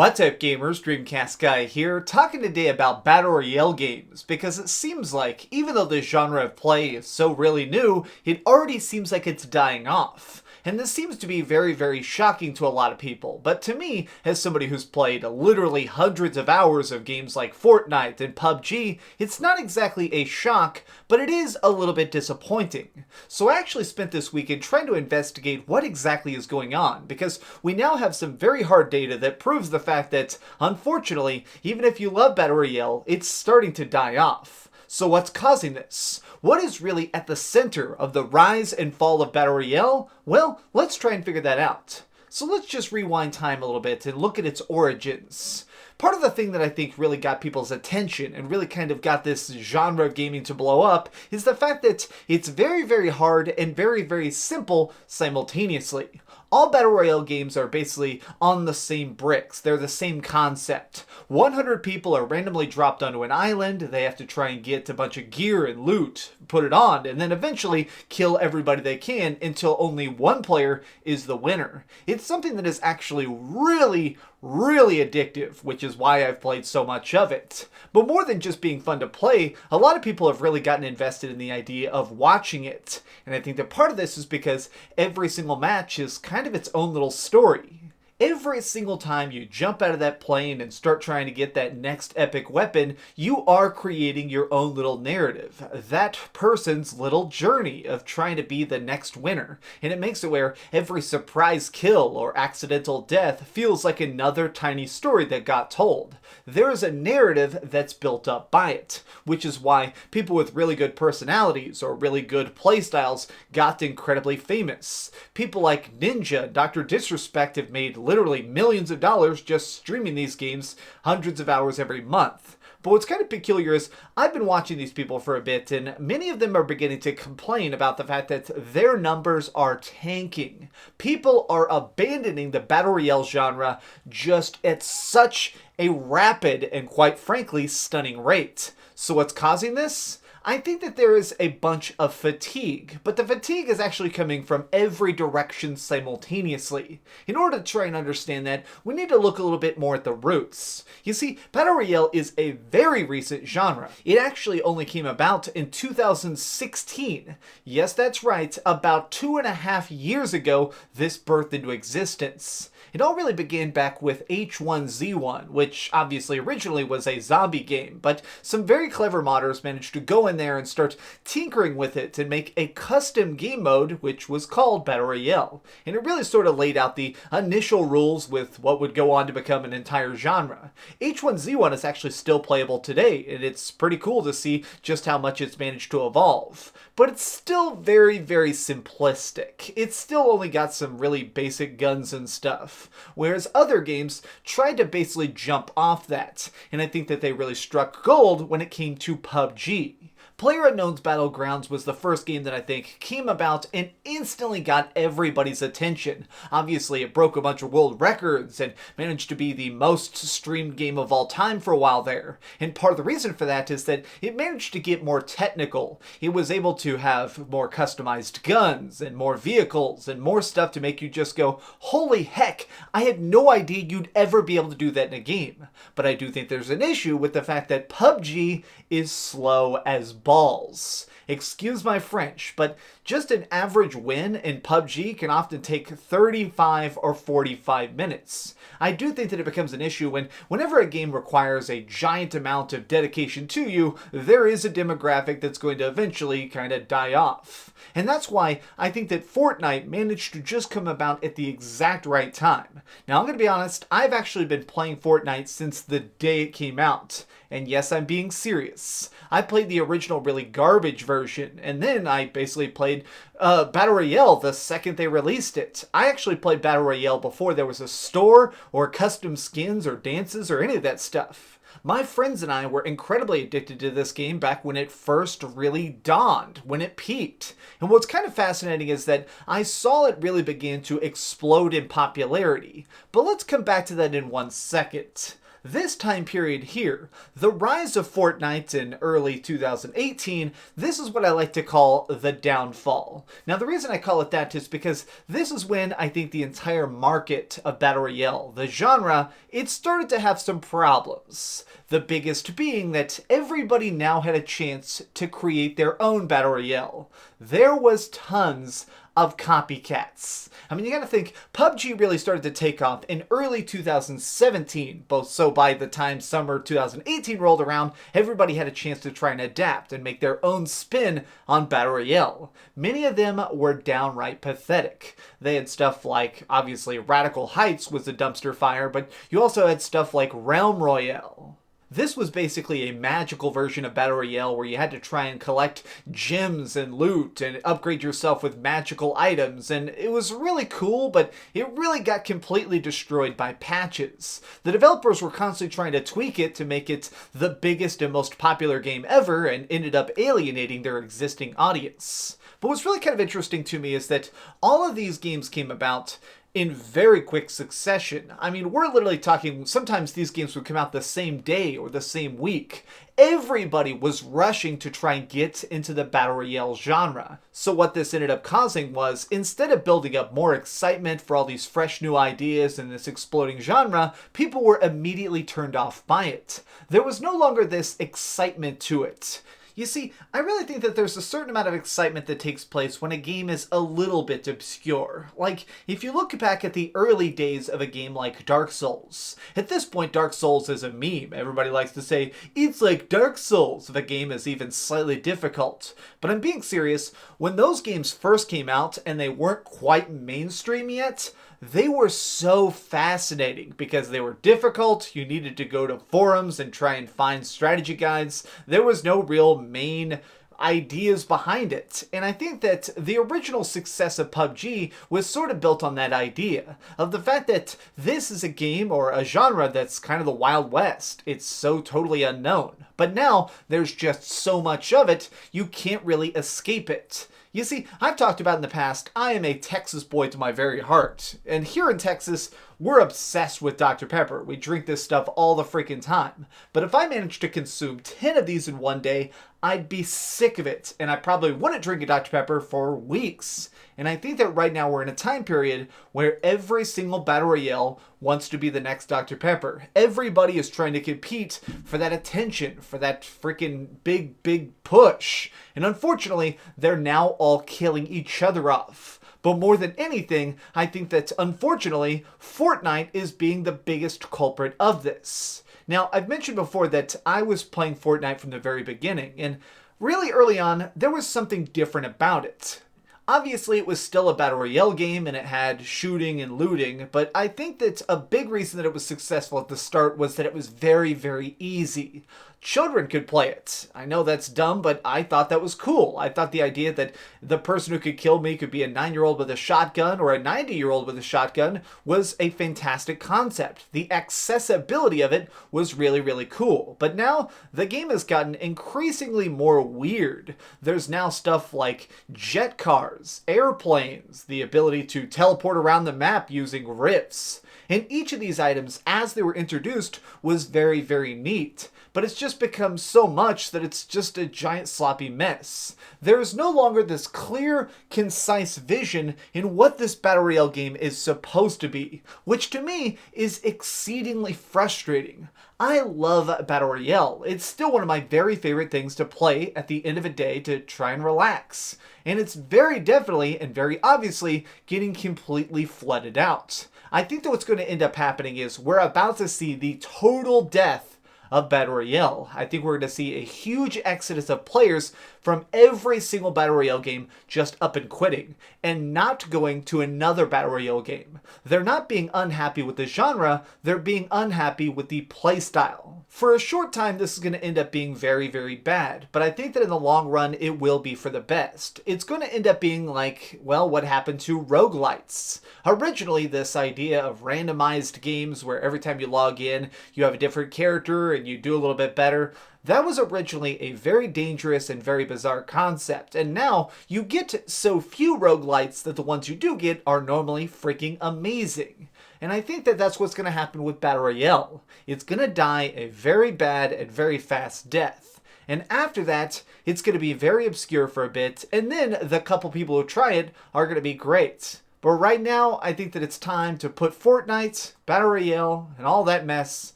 What's up gamers, DreamcastGuy here, talking today about Battle Royale games, because it seems like, even though this genre of play is so really new, it already seems like it's dying off. And this seems to be very, very shocking to a lot of people, but to me, as somebody who's played literally hundreds of hours of games like Fortnite and PUBG, it's not exactly a shock, but it is a little bit disappointing. So I actually spent this weekend trying to investigate what exactly is going on, because we now have some very hard data that proves the fact that, unfortunately, even if you love Battle Royale, it's starting to die off. So what's causing this? What is really at the center of the rise and fall of Battle Royale? Well, let's try and figure that out. So let's just rewind time a little bit and look at its origins. Part of the thing that I think really got people's attention and really kind of got this genre of gaming to blow up is the fact that it's very, very hard and very, very simple simultaneously. All Battle Royale games are basically on the same bricks. They're the same concept. 100 people are randomly dropped onto an island. They have to try and get a bunch of gear and loot, put it on, and then eventually kill everybody they can until only one player is the winner. It's something that is actually really addictive, which is why I've played so much of it. But more than just being fun to play, a lot of people have really gotten invested in the idea of watching it. And I think that part of this is because every single match is kind of its own little story. Every single time you jump out of that plane and start trying to get that next epic weapon, you are creating your own little narrative. That person's little journey of trying to be the next winner. And it makes it where every surprise kill or accidental death feels like another tiny story that got told. There is a narrative that's built up by it, which is why people with really good personalities or really good playstyles got incredibly famous. People like Ninja, Dr. DisRespect have made literally millions of dollars just streaming these games hundreds of hours every month. But what's kind of peculiar is I've been watching these people for a bit, and many of them are beginning to complain about the fact that their numbers are tanking. People are abandoning the Battle Royale genre just at such a rapid and quite frankly stunning rate. So what's causing this? I think that there is a bunch of fatigue, but the fatigue is actually coming from every direction simultaneously. In order to try and understand that, we need to look a little bit more at the roots. You see, Battle Royale is a very recent genre. It actually only came about in 2016. Yes, that's right, about 2.5 years ago, this birthed into existence. It all really began back with H1Z1, which obviously originally was a zombie game, but some very clever modders managed to go in there and start tinkering with it and make a custom game mode, which was called Battle Royale. And it really sort of laid out the initial rules with what would go on to become an entire genre. H1Z1 is actually still playable today, and it's pretty cool to see just how much it's managed to evolve. But it's still very, very simplistic. It's still only got some really basic guns and stuff. Whereas other games tried to basically jump off that. And I think that they really struck gold when it came to PUBG. PlayerUnknown's Battlegrounds was the first game that I think came about and instantly got everybody's attention. Obviously, it broke a bunch of world records and managed to be the most streamed game of all time for a while there. And part of the reason for that is that it managed to get more technical. It was able to have more customized guns and more vehicles and more stuff to make you just go, holy heck, I had no idea you'd ever be able to do that in a game. But I do think there's an issue with the fact that PUBG is slow as balls. Excuse my French, but just an average win in PUBG can often take 35 or 45 minutes. I do think that it becomes an issue whenever a game requires a giant amount of dedication to you, there is a demographic that's going to eventually kind of die off. And that's why I think that Fortnite managed to just come about at the exact right time. Now, I'm going to be honest, I've actually been playing Fortnite since the day it came out. And yes, I'm being serious. I played the original really garbage version, and then I basically played Battle Royale the second they released it. I actually played Battle Royale before there was a store or custom skins or dances or any of that stuff. My friends and I were incredibly addicted to this game back when it first really dawned, when it peaked. And what's kind of fascinating is that I saw it really begin to explode in popularity. But let's come back to that in one second. this time period here, the rise of Fortnite in early 2018, this is what I like to call the downfall. Now the reason I call it that is because this is when I think the entire market of Battle Royale, the genre, it started to have some problems. The biggest being that everybody now had a chance to create their own Battle Royale. There was tons of copycats. I mean, you gotta think, PUBG really started to take off in early 2017, both so by the time summer 2018 rolled around, everybody had a chance to try and adapt and make their own spin on Battle Royale. Many of them were downright pathetic. They had stuff like, obviously, Radical Heights was a dumpster fire, but you also had stuff like Realm Royale. This was basically a magical version of Battle Royale where you had to try and collect gems and loot and upgrade yourself with magical items, and it was really cool, but it really got completely destroyed by patches. The developers were constantly trying to tweak it to make it the biggest and most popular game ever, and ended up alienating their existing audience. But what's really kind of interesting to me is that all of these games came about in very quick succession. I mean, we're literally talking, sometimes these games would come out the same day or the same week. Everybody was rushing to try and get into the Battle Royale genre. So what this ended up causing was, instead of building up more excitement for all these fresh new ideas in this exploding genre, people were immediately turned off by it. There was no longer this excitement to it. You see, I really think that there's a certain amount of excitement that takes place when a game is a little bit obscure. Like, if you look back at the early days of a game like Dark Souls, at this point Dark Souls is a meme. Everybody likes to say, it's like Dark Souls if a game is even slightly difficult. But I'm being serious, when those games first came out and they weren't quite mainstream yet, they were so fascinating because they were difficult. You needed to go to forums and try and find strategy guides. There was no real main ideas behind it. And I think that the original success of PUBG was sort of built on that idea of the fact that this is a game or a genre that's kind of the Wild West. It's so totally unknown. But now there's just so much of it, you can't really escape it. You see, I've talked about in the past, I am a Texas boy to my very heart. And here in Texas, we're obsessed with Dr. Pepper. We drink this stuff all the freaking time. But if I managed to consume 10 of these in one day, I'd be sick of it. And I probably wouldn't drink a Dr. Pepper for weeks. And I think that right now we're in a time period where every single Battle Royale wants to be the next Dr. Pepper. Everybody is trying to compete for that attention, for that freaking big push. And unfortunately, they're now all killing each other off. But more than anything, I think that, unfortunately, Fortnite is being the biggest culprit of this. Now, I've mentioned before that I was playing Fortnite from the very beginning, and really early on, there was something different about it. Obviously, it was still a Battle Royale game, and it had shooting and looting, but I think that a big reason that it was successful at the start was that it was very, very easy. Children could play it. I know that's dumb, but I thought that was cool. I thought the idea that the person who could kill me could be a 9-year-old with a shotgun or a 90-year-old with a shotgun was a fantastic concept. The accessibility of it was really, really cool. But now, the game has gotten increasingly more weird. There's now stuff like jet cars, airplanes, the ability to teleport around the map using rifts. And each of these items, as they were introduced, was very, very neat. But it's just become so much that it's just a giant sloppy mess. There is no longer this clear, concise vision in what this Battle Royale game is supposed to be, which to me is exceedingly frustrating. I love Battle Royale. It's still one of my very favorite things to play at the end of a day to try and relax. And it's very definitely and very obviously getting completely flooded out. I think that what's going to end up happening is we're about to see the total death of Battle Royale. I think we're going to see a huge exodus of players from every single Battle Royale game just up and quitting, and not going to another Battle Royale game. They're not being unhappy with the genre, they're being unhappy with the playstyle. For a short time, this is going to end up being very, very bad, but I think that in the long run, it will be for the best. It's going to end up being like, well, what happened to roguelites. Originally, this idea of randomized games where every time you log in, you have a different character and you do a little bit better, that was originally a very dangerous and very bizarre concept, and now you get so few roguelites that the ones you do get are normally freaking amazing. And I think that that's what's going to happen with Battle Royale. It's going to die a very bad and very fast death. And after that, it's going to be very obscure for a bit, and then the couple people who try it are going to be great. But right now, I think that it's time to put Fortnite, Battle Royale, and all that mess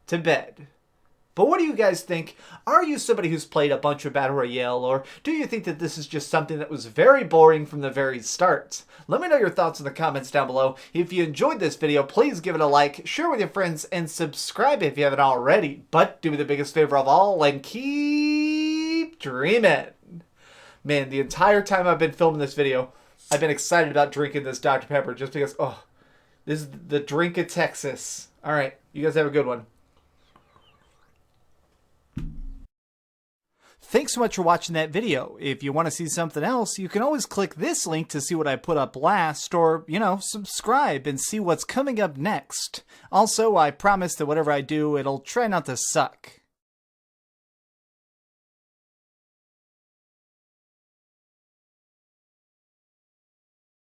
to bed. But what do you guys think? Are you somebody who's played a bunch of Battle Royale, or do you think that this is just something that was very boring from the very start? Let me know your thoughts in the comments down below. If you enjoyed this video, please give it a like, share with your friends, and subscribe if you haven't already. But do me the biggest favor of all and keep dreaming. Man, the entire time I've been filming this video, I've been excited about drinking this Dr. Pepper just because, oh, this is the drink of Texas. All right, you guys have a good one. Thanks so much for watching that video. If you want to see something else, you can always click this link to see what I put up last, or, subscribe and see what's coming up next. Also, I promise that whatever I do, it'll try not to suck.